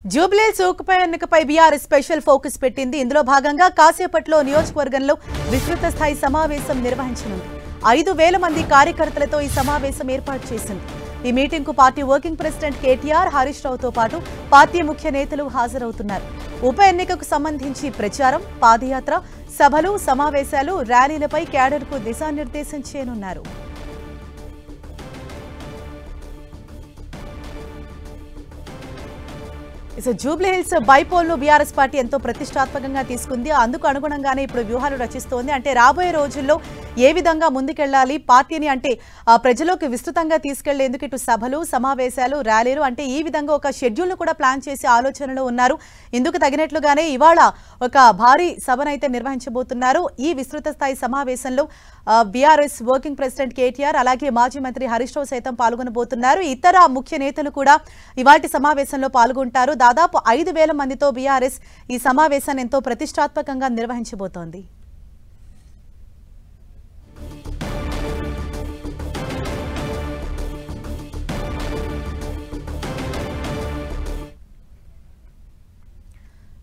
జూబ్లీహిల్స్ ఉప ఎన్నికపై BRS special focus పెట్టింది. ఇందులో భాగంగా కాసేపట్లో నియోజకవర్గంలో విస్తృత స్థాయి సమావేశం నిర్వహించనుంది. 5,000 మంది కార్యకర్తలతో ఈ సమావేశం ఏర్పాటు చేసింది. ఈ మీటింగ్ కు party working president KTR, Harish రావుతో పాటు పార్టీ ముఖ్య నేతలు హాజరవుతున్నారు. ఉప ఎన్నికకు సంబంధించి ప్రచారం, పాదయాత్ర, సభలు, సమావేశాలు, ర్యాలీలపై క్యాడర్కు దిశానిర్దేశం చేయనున్నారు. జూబ్లీహిల్స్ బైపోల్ ను బీఆర్ఎస్ పార్టీ ఎంతో ప్రతిష్టాత్మకంగా తీసుకుంది. అందుకు అనుగుణంగానే ఇప్పుడు వ్యూహాలు రచిస్తోంది. అంటే రాబోయే రోజుల్లో ఏ విధంగా ముందుకెళ్లాలి, పార్టీని అంటే ప్రజలోకి విస్తృతంగా తీసుకెళ్లేందుకు ఇటు సభలు, సమావేశాలు, ర్యాలీలు అంటే ఈ విధంగా ఒక షెడ్యూల్ ను కూడా ప్లాన్ చేసే ఆలోచనలో ఉన్నారు. ఇందుకు తగినట్లుగానే ఇవాళ ఒక భారీ సభనైతే నిర్వహించబోతున్నారు. ఈ విస్తృత స్థాయి సమావేశంలో బీఆర్ఎస్ వర్కింగ్ ప్రెసిడెంట్ కేటీఆర్, అలాగే మాజీ మంత్రి హరీష్ రావు సైతం పాల్గొనబోతున్నారు. ఇతర ముఖ్య నేతలు కూడా ఇవాల్టి సమావేశంలో పాల్గొంటారు. దాదాపు 5,000 మందితో బీఆర్ఎస్ ఈ సమావేశాన్ని ఎంతో ప్రతిష్టాత్మకంగా నిర్వహించబోతోంది.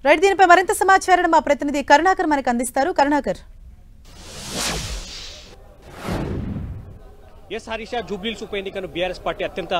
రైట్, దీనిపై మరింత సమాచారం మా ప్రతినిధి కరుణాకర్ మనకు అందిస్తారు. కరుణాకర్. ఎస్ హరీష, జూబ్లీహిల్స్ ఉప ఎన్నికను బీఆర్ఎస్ పార్టీ అత్యంత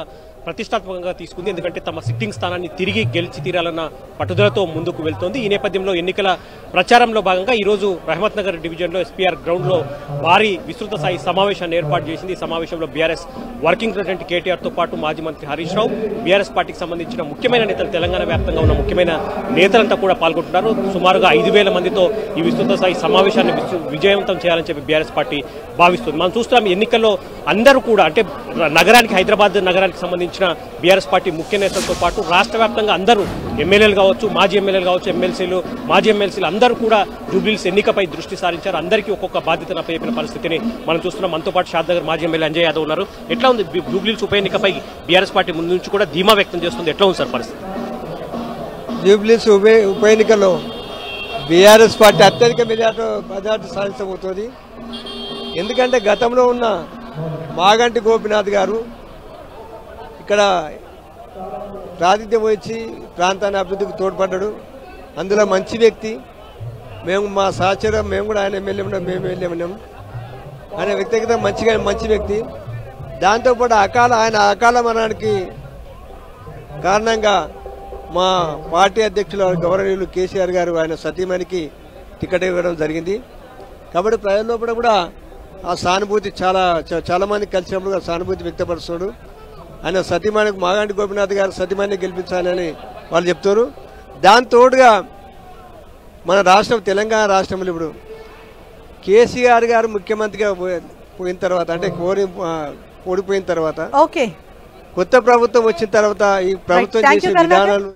ప్రతిష్టాత్మకంగా తీసుకుంది. ఎందుకంటే తమ సిట్టింగ్ స్థానాన్ని తిరిగి గెలిచి తీరాలన్న పట్టుదలతో ముందుకు వెళ్తోంది. ఈ నేపథ్యంలో ఎన్నికల ప్రచారంలో భాగంగా ఈరోజు రహమత్ నగర్ డివిజన్లో ఎస్పీఆర్ గ్రౌండ్ లో భారీ విస్తృత స్థాయి సమావేశాన్ని ఏర్పాటు చేసింది. ఈ సమావేశంలో బీఆర్ఎస్ వర్కింగ్ ప్రెసిడెంట్ కేటీఆర్ తో పాటు మాజీ మంత్రి హరీష్ రావు, బీఆర్ఎస్ పార్టీకి సంబంధించిన ముఖ్యమైన నేతలు, తెలంగాణ వ్యాప్తంగా ఉన్న ముఖ్యమైన నేతలంతా కూడా పాల్గొంటున్నారు. సుమారుగా 5,000 మందితో ఈ విస్తృత స్థాయి సమావేశాన్ని విజయవంతం చేయాలని చెప్పి బీఆర్ఎస్ పార్టీ భావిస్తుంది. మనం చూస్తున్నాం ఎన్నికల్లో అందరూ కూడా అంటే నగరానికి, హైదరాబాద్ నగరానికి సంబంధించిన బీఆర్ఎస్ పార్టీ ముఖ్య నేతలతో పాటు రాష్ట్ర వ్యాప్తంగా అందరూ ఎమ్మెల్యేలు కావచ్చు, మాజీ ఎమ్మెల్యేలు కావచ్చు, ఎమ్మెల్సీలు, మాజీ ఎమ్మెల్సీలు అందరూ కూడా జూబ్లీహిల్స్ ఎన్నికపై దృష్టి సారించారు. అందరికీ ఒక్కొక్క బాధ్యతను అప్పచెప్పిన పరిస్థితిని మనం చూస్తున్నాం. మనతో పాటు షాద్నగర్ మాజీ ఎమ్మెల్యే అంజయ్ యాదవ్ ఉన్నారు. ఎట్లా ఉంది జూబ్లీహిల్స్ ఉప ఎన్నికపై బీఆర్ఎస్ పార్టీ ముందు నుంచి కూడా ధీమా వ్యక్తం చేస్తుంది? ఎట్లా ఉంది సార్ పరిస్థితి? జూబ్లీహిల్స్ ఉప ఎన్నికల్లో బీఆర్ఎస్ పార్టీ అత్యధిక మెజార్టీ సాధించబోతోంది. ఎందుకంటే గతంలో ఉన్న మాగంటి గోపీనాథ్ గారు ఇక్కడ ప్రాతినిధ్యం వహించి ప్రాంతాన్ని అభివృద్ధికి తోడ్పడ్డాడు. అందులో మంచి వ్యక్తి. మేము మా సహచరం, మేము కూడా ఆయన ఎమ్మెల్యే ఉన్నాం, మేము వెళ్ళాం. ఆయన వ్యక్తిగత మంచి వ్యక్తి. దాంతోపాటు ఆయన అకాల మరణానికి కారణంగా మా పార్టీ అధ్యక్షులు గౌరవనీయులు కేసీఆర్ గారు ఆయన సతీమణికి టికెట్ ఇవ్వడం జరిగింది. కాబట్టి ప్రజల్లో కూడా ఆ సానుభూతి చాలా మంది కలిసినప్పుడు సానుభూతి వ్యక్తపరుస్తున్నాడు. ఆయన సతీమణికి, మాగంటి గోపీనాథ్ గారు సతీమణిని గెలిపించాలని వాళ్ళు చెప్తారు. దాని తోడుగా మన రాష్ట్రం, తెలంగాణ రాష్ట్రంలో ఇప్పుడు కేసీఆర్ గారు ముఖ్యమంత్రిగా పోయిన తర్వాత, అంటే ఓడిపోయిన తర్వాత, కొత్త ప్రభుత్వం వచ్చిన తర్వాత ఈ ప్రభుత్వం చేసే విధానాలు